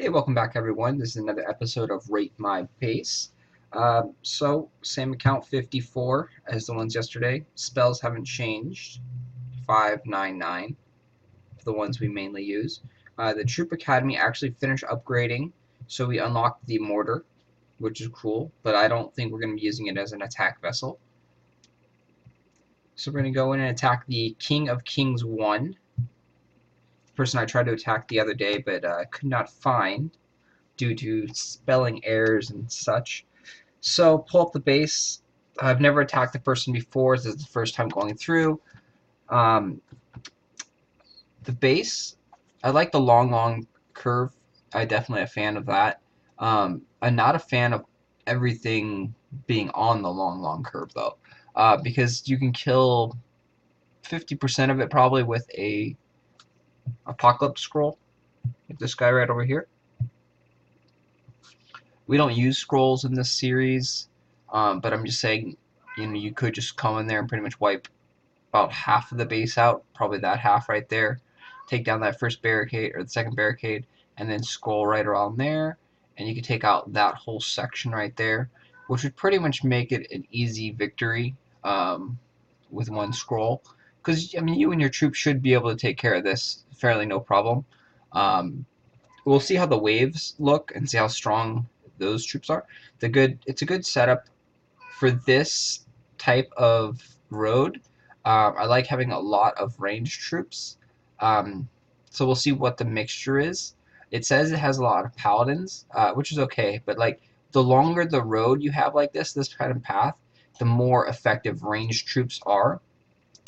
Hey, welcome back everyone. This is another episode of Rate My Pace. Same account 54 as the ones yesterday. Spells haven't changed. 599 for the ones we mainly use. The Troop Academy actually finished upgrading, so we unlocked the Mortar, which is cool, but I don't think we're going to be using it as an attack vessel. So we're going to go in and attack the King of Kings 1. Person I tried to attack the other day, but could not find due to spelling errors and such. So pull up the base. I've never attacked the person before. This is the first time going through. Um, the base, I like the long curve. I'm definitely a fan of that. I'm not a fan of everything being on the long curve though, because you can kill 50% of it probably with a apocalypse scroll, like this guy right over here. We don't use scrolls in this series, but I'm just saying, you could just come in there and pretty much wipe about half of the base out, probably that half right there, take down that first barricade or the second barricade, and then scroll right around there, and you can take out that whole section right there, which would pretty much make it an easy victory with one scroll. Because, I mean, you and your troops should be able to take care of this fairly no problem. We'll see how the waves look and see how strong those troops are. It's a good setup for this type of road. I like having a lot of ranged troops. So we'll see what the mixture is. It says it has a lot of paladins, which is okay, but like the longer the road you have like this kind of path, the more effective ranged troops are.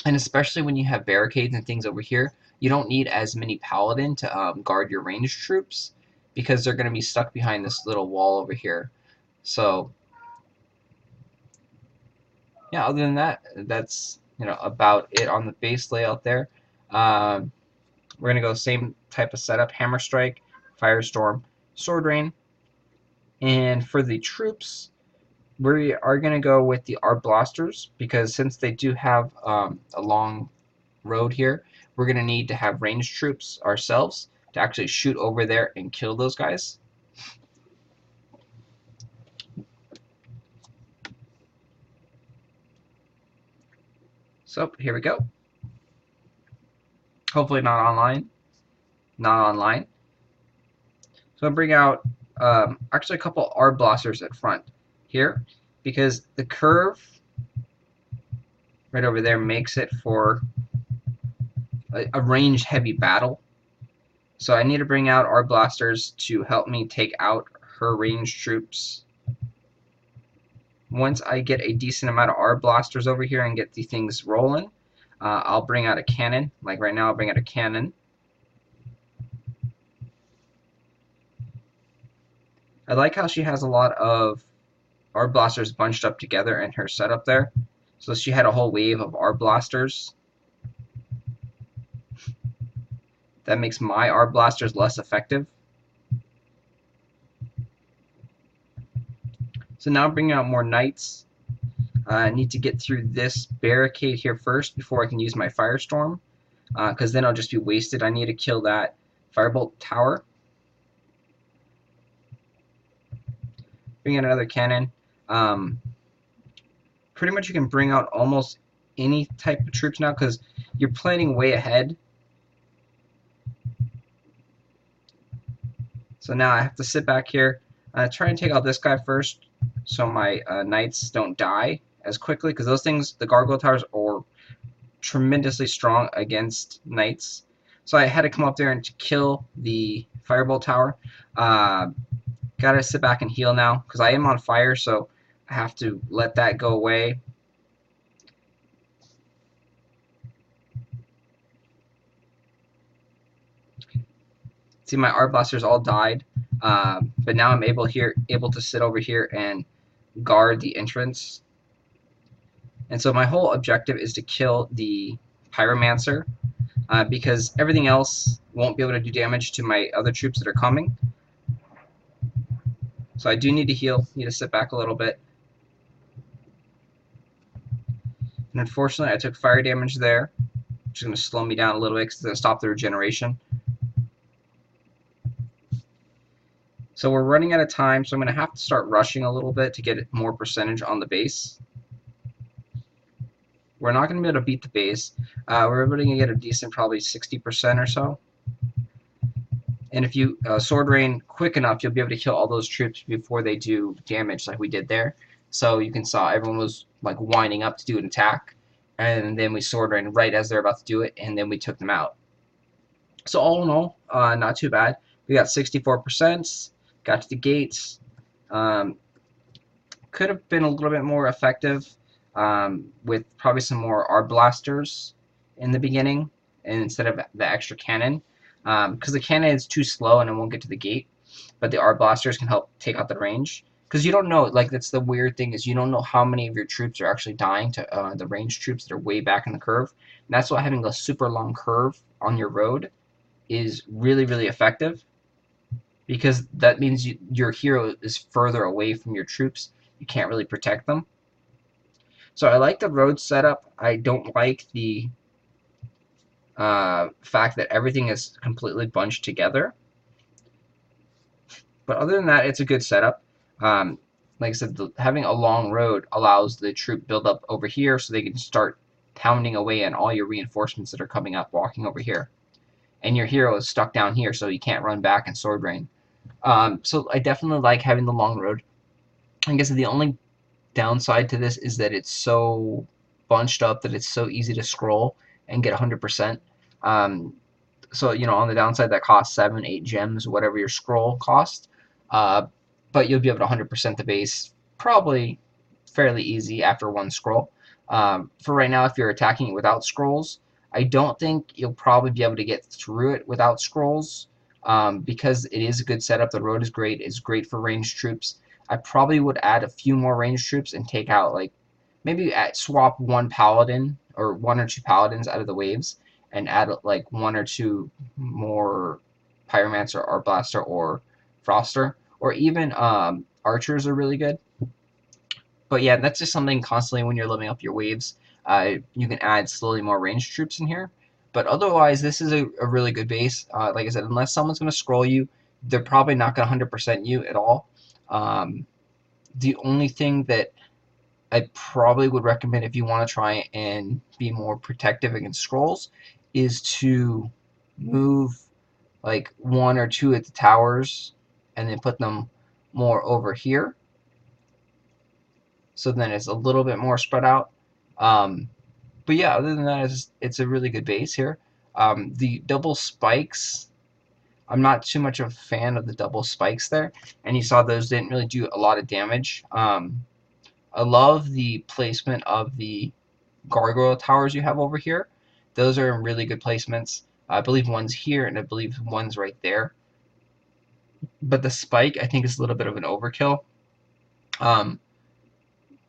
And especially when you have barricades and things over here, you don't need as many paladin to guard your ranged troops because they're going to be stuck behind this little wall over here. So yeah, other than that, that's about it on the base layout there. We're going to go same type of setup: Hammer Strike, Firestorm, Sword Rain. And for the troops, we are going to go with the Arblasters because since they do have a long road here, we're going to need to have ranged troops ourselves to actually shoot over there and kill those guys. So here we go. Hopefully not online. Not online. So I'll bring out actually a couple Arblasters at front here because the curve right over there makes it for a range heavy battle. So I need to bring out Arblasters to help me take out her ranged troops. Once I get a decent amount of Arblasters over here and get the things rolling, I'll bring out a cannon. Like right now, I'll bring out a cannon. I like how she has a lot of Arblasters bunched up together in her setup there. So she had a whole wave of Arblasters. That makes my Arblasters less effective. So now I'm bringing out more Knights. I need to get through this barricade here first before I can use my Firestorm, because then I'll just be wasted. I need to kill that Firebolt tower. Bring out another cannon. Pretty much you can bring out almost any type of troops now because you're planning way ahead. So now I have to sit back here, try and take out this guy first so my Knights don't die as quickly, because those things, the gargoyle towers, are tremendously strong against Knights. So I had to come up there and to kill the Firebolt tower. Gotta sit back and heal now because I am on fire, so I have to let that go away. See, my Arblasters all died, but now I'm able to sit over here and guard the entrance. And so my whole objective is to kill the Pyromancer, because everything else won't be able to do damage to my other troops that are coming. So I do need to heal, need to sit back a little bit. And unfortunately, I took fire damage there, which is going to slow me down a little bit because it's going to stop the regeneration. So we're running out of time, so I'm going to have to start rushing a little bit to get more percentage on the base. We're not going to be able to beat the base. We're able to get a decent, probably 60% or so. And if you sword rain quick enough, you'll be able to kill all those troops before they do damage like we did there. So you can saw everyone was like winding up to do an attack, and then we sword rain right as they're about to do it, and then we took them out. So all in all, not too bad. We got 64%, got to the gates. Could have been a little bit more effective with probably some more arc blasters in the beginning, and instead of the extra cannon. Because the cannon is too slow and it won't get to the gate, but the arc blasters can help take out the range. Because you don't know, like that's the weird thing is you don't know how many of your troops are actually dying to the ranged troops that are way back in the curve. And that's why having a super long curve on your road is really, really effective. Because that means your hero is further away from your troops. You can't really protect them. So I like the road setup. I don't like the fact that everything is completely bunched together. But other than that, it's a good setup. Like I said, having a long road allows the troop build up over here so they can start pounding away on all your reinforcements that are coming up, walking over here. And your hero is stuck down here, so you can't run back and sword rain. So I definitely like having the long road. I guess the only downside to this is that it's so bunched up that it's so easy to scroll and get 100%. So, you know, on the downside, that costs 7, 8 gems, whatever your scroll cost. But you'll be able to 100% the base probably fairly easy after one scroll. For right now, if you're attacking it without scrolls, I don't think you'll probably be able to get through it without scrolls because it is a good setup. The road is great. It's great for ranged troops. I probably would add a few more ranged troops and take out, like, maybe swap one paladin or 1 or 2 paladins out of the waves and add like 1 or 2 more pyromancer or blaster or froster, or even archers are really good. But yeah, that's just something constantly when you're leveling up your waves. You can add slowly more ranged troops in here. But otherwise, this is a really good base. Like I said, unless someone's going to scroll you, they're probably not going to 100% you at all. The only thing that I probably would recommend if you want to try and be more protective against scrolls is to move like 1 or 2 at the towers and then put them more over here. So then it's a little bit more spread out. But yeah, other than that, it's a really good base here. The double spikes, I'm not too much of a fan of the double spikes there. And you saw those didn't really do a lot of damage. I love the placement of the gargoyle towers you have over here. Those are in really good placements. I believe one's here, and I believe one's right there. But the spike, I think, is a little bit of an overkill. The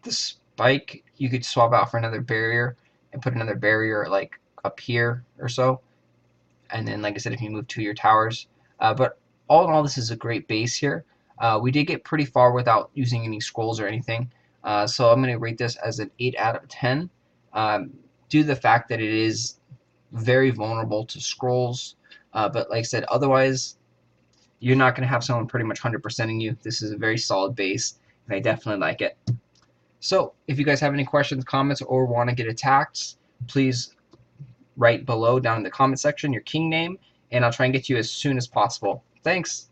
spike, you could swap out for another barrier and put another barrier, like, up here or so. And then, like I said, if you move to your towers. But all in all, this is a great base here. We did get pretty far without using any scrolls or anything. So I'm going to rate this as an 8 out of 10. Due to the fact that it is very vulnerable to scrolls. But like I said, otherwise, you're not going to have someone pretty much 100%ing you. This is a very solid base, and I definitely like it. So if you guys have any questions, comments, or want to get attacked, please write below down in the comment section your king name, and I'll try and get you as soon as possible. Thanks!